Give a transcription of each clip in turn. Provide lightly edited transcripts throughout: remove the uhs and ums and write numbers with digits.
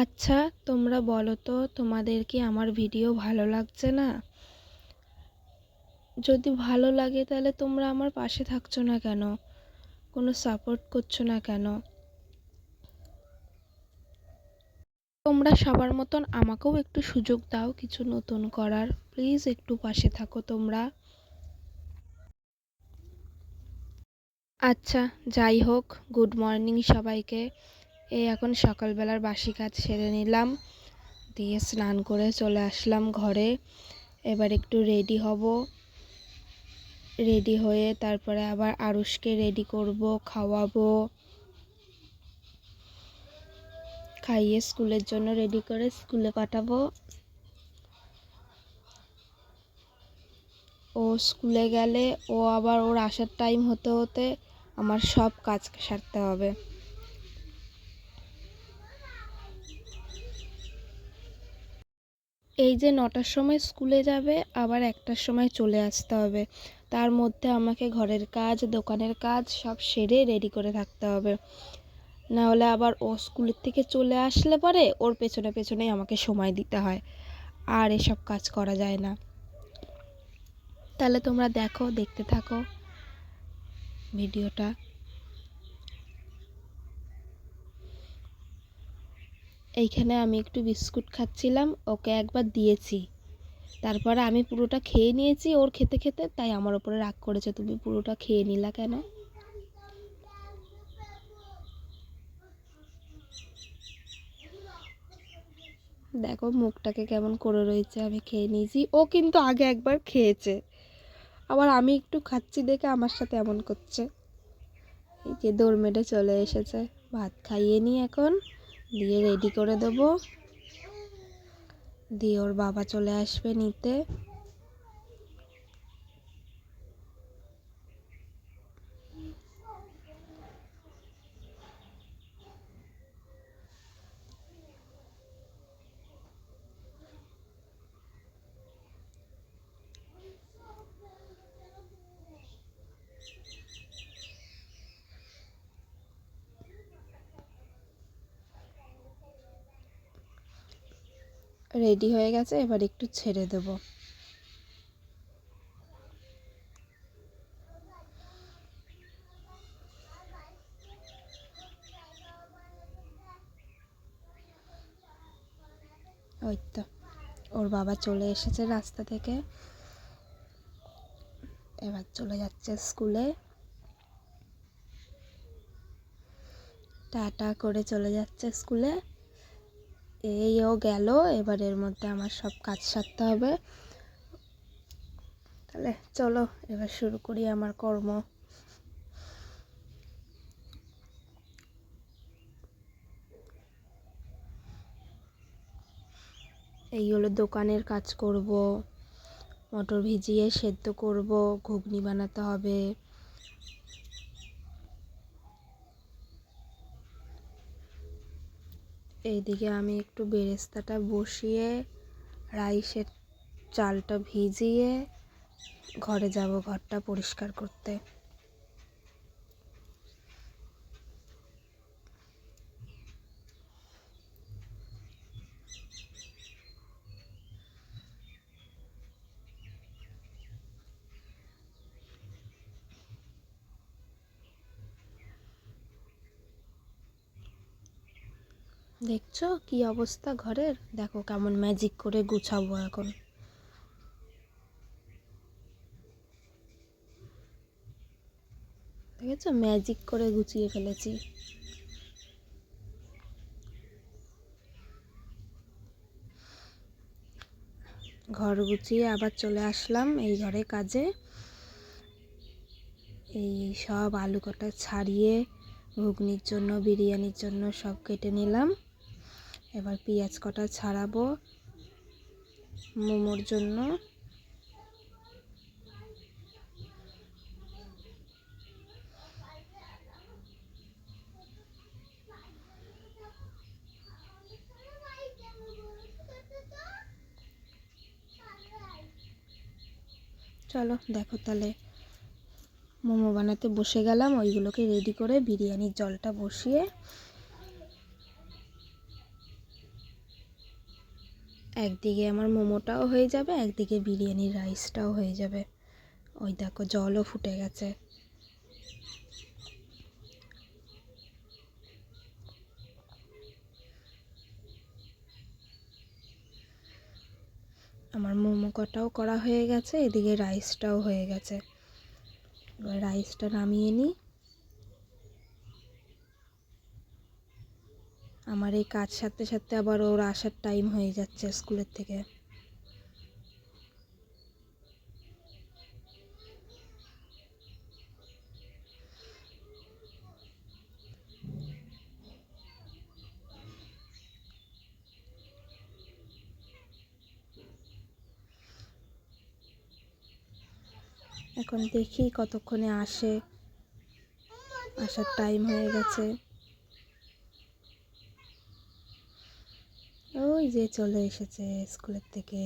আচ্ছা, তোমরা বলো তো তোমাদের কি আমার ভিডিও ভালো লাগছে না? যদি ভালো লাগে তাহলে তোমরা আমার পাশে থাকছো না কেন? কোনো সাপোর্ট করছো না কেন? তোমরা সবার মতন আমাকেও একটু সুযোগ দাও কিছু নতুন করার। প্লিজ একটু পাশে থাকো তোমরা। আচ্ছা, যাই হোক, গুড মর্নিং সবাইকে। এখন সকালবেলার বাসি কাজ সেরে নিলাম, দিয়ে স্নান করে চলে আসলাম ঘরে। এবার একটু রেডি হব, রেডি হয়ে তারপরে আবার আরুষকে রেডি করব, খাওয়াবো, খাইয়ে স্কুলের জন্য রেডি করে স্কুলে পাঠাবো। ও স্কুলে গেলে আবার ওর আসার টাইম হতে হতে আমার সব কাজ সারতে হবে। এই যে 9টার সময় স্কুলে যাবে, আবার 1টার সময় চলে আসতে হবে। তার মধ্যে আমাকে ঘরের কাজ, দোকানের কাজ সব সেরে রেডি করে থাকতে হবে। না হলে আবার ও স্কুলের থেকে চলে আসলে পরে ওর পেছনে পেছনেই আমাকে সময় দিতে হয়, আর এসব কাজ করা যায় না। তাহলে তোমরা দেখতে থাকো ভিডিওটা। এইখানে আমি একটু বিস্কুট খাচ্ছিলাম, ওকে একবার দিয়েছি, তারপরে আমি পুরোটা খেয়ে নিয়েছি ওর খেতে খেতে, তাই আমার ওপরে রাগ করেছে, তুমি পুরোটা খেয়ে নিলা কেন? দেখো মুখটাকে কেমন করে রয়েছে, আমি খেয়ে নিয়েছি, ও কিন্তু আগে একবার খেয়েছে, আবার আমি একটু খাচ্ছি দেখে আমার সাথে এমন করছে। এই যে দৌড় মেরে চলে এসেছে, ভাত খাইয়ে নিই এখন, দিয়ে রেডি করে দেবো, দিয়ে ওর বাবা চলে আসবে নিতে। রেডি হয়ে গেছে, এবার একটু ছেড়ে দেবো। ওই তো ওর বাবা চলে এসেছে রাস্তা থেকে, এবার চলে যাচ্ছে স্কুলে। টাটা করে চলে যাচ্ছে স্কুলে। এই ও গেল, এবার এর মধ্যে আমার সব কাজ সারতে হবে। তাহলে চলো এবার শুরু করি আমার কর্ম। এই হলো দোকানের কাজ করব, মটর ভিজিয়ে সেদ্ধ করব, ঘুগনি বানাতে হবে। এইদিকে আমি একটু বেরেস্তাটা বসিয়ে রাইসের চালটা ভিজিয়ে ঘরে যাব, ঘরটা পরিষ্কার করতে। দেখছো কি অবস্থা ঘরের, দেখো কেমন ম্যাজিক করে গুছাবো এখন। দেখেছো ম্যাজিক করে গুছিয়ে ফেলেছি। ঘর গুছিয়ে আবার চলে আসলাম এই ঘরে কাজে। এই সব আলু কটা ছাড়িয়ে ঘুগনির জন্য, বিরিয়ানির জন্য সব কেটে নিলাম। এবার পেঁয়াজ কটা ছাড়াবো মোমোর জন্য। চলো দেখো তাহলে, মোমো বানাতে বসে গেলাম, ওইগুলোকে রেডি করে বিরিয়ানির জলটা বসিয়ে একদিকে আমার মোমোটাও হয়ে যাবে, একদিকে বিরিয়ানির রাইসটাও হয়ে যাবে। ওই দেখো জলও ফুটে গেছে। আমার মোমো কটাও করা হয়ে গেছে, এদিকে রাইসটাও হয়ে গেছে। এবার রাইসটা নামিয়ে নিই। আমার এই কাজ সারতে সারতে আবার ওর আসার টাইম হয়ে যাচ্ছে স্কুলের থেকে। এখন দেখি কতক্ষণে আসে, আসার টাইম হয়ে গেছে। ওই যে চলে এসেছে স্কুলের থেকে।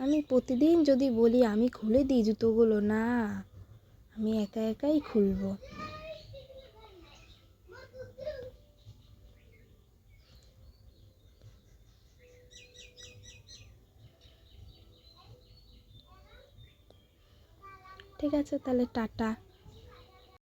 আমি প্রতিদিন যদি বলি আমি খুলে দিই জুতোগুলো, না, আমি একা একাই খুলবো। ঠিক আছে তাহলে টাটা।